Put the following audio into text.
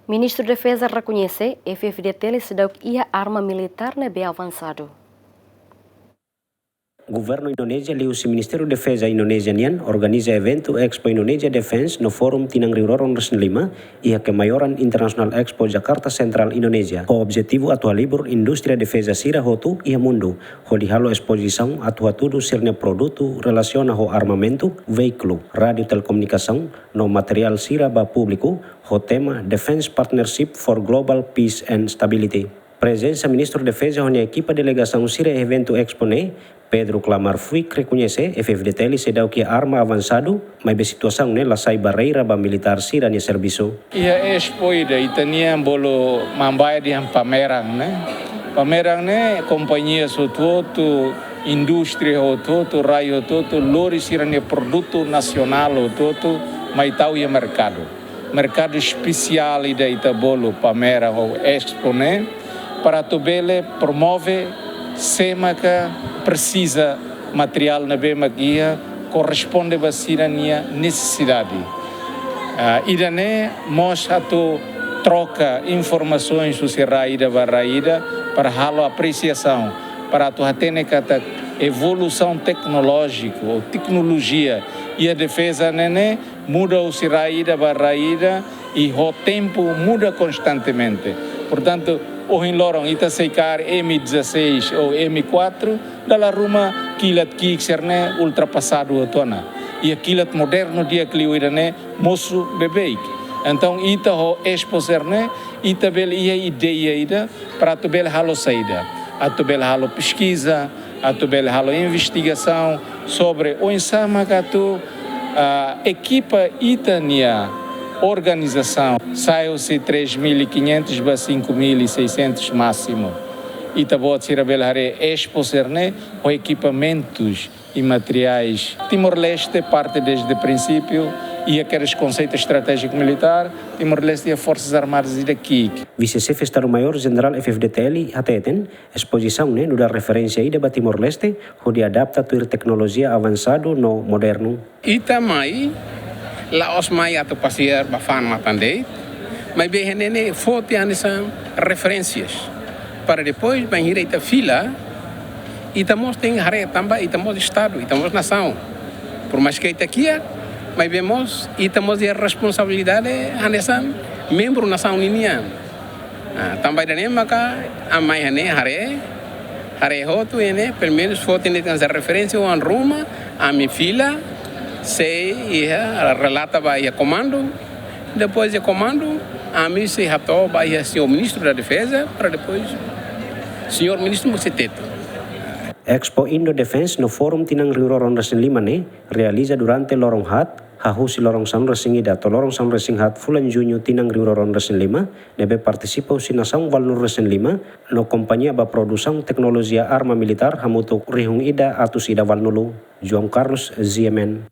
Ministro da Defesa reconhece que FFDT sedang ia arma militar bem avançado. Governo Indonesia liu si Ministério de Defesa Indonesian organiza evento Expo Indonesia Defense no Forum Tinang Riroron Resen 5 e a Kemayoran International Expo Jakarta Central Indonesia. O objetivo atual libur indústria defesa sira hotu e mundo, hodi halo exposição atua tudo sirnya produto relaciona ho armamento, veículo, radio telecomunicação, no material sira ba público, ho tema Defense Partnership for Global Peace and Stability. Presença Ministro da Defesa e equipa delegação sira evento expone, Pedro Clamar Fuic reconhece FFDT sedang que arma avançado, mas a situação nela sai barreira ba militar sira ni serviço. E a Expo ida itania bolo mambai di pameran né. Pameran né companhia sototo, indústria sototo, raio sototo, lori sira ni produto nacional sototo, mas tau e mercado. Mercado especial ida ita bolo pameran ou Expo né, para tobele promove semaca precisa material na bema guia corresponde a sira nia necessidade. Idane mostra tu troca informações sobre raída barraída para halo apreciação para tu atene kata evolução tecnológica ou tecnologia e a defesa nene muda o siraída barraída e o tempo muda constantemente. Portanto, o em lorong ita secar M16 ou M4 dalla ruma kilat ki serne ultrapassado otona e kilat moderno dia kliuirane moço bebeik. Então ita ho expo serne ita bel ia ideia ida para tu bel halo saída, a tu bel halo pesquisa, a tu bel halo investigação sobre o ensama que tu equipa itania organização saiu-se 3.500 para 5.600 máximo. E também se revelará expo cerne o equipamentos e materiais. Timor-Leste parte desde o princípio e aqueles conceitos estratégicos militar. Timor-Leste e as Forças Armadas e daqui. Vice-chefe Estado-Maior General FFDTL hateten exposição né no da referência ida ba Timor-Leste onde adapta tur tecnologia avançado no moderno. Itamai Laos mai atau pasir bafan matandei, mas bem nene foto são referências para depois banhir ita fila, itamos tem hare tamba itamos estado, itamos nação, por mais que ita aqui, mas vemos itamos a responsabilidade anesan membro nação união, também dane maka amai hane hare hotu ene pelo menos foto nene tem referência uma Roma a mi fila sei relata vai a comando, depois de comando a mim se ratou vai a senhor ministro da defesa para depois senhor ministro Museteto. Expo Indo Defense no Forum Tinang Riroron Resen 5 ne realiza durante lorong hat hahusi lorong sang resing ida to lorong sang resing hat fulan junho Tinang Riroron Resen 5 nebe participa si nação valnur Resen 5 no companhia ba produção tecnologia arma militar hamutu rihung ida atus ida valnulu João Carlos ZMN.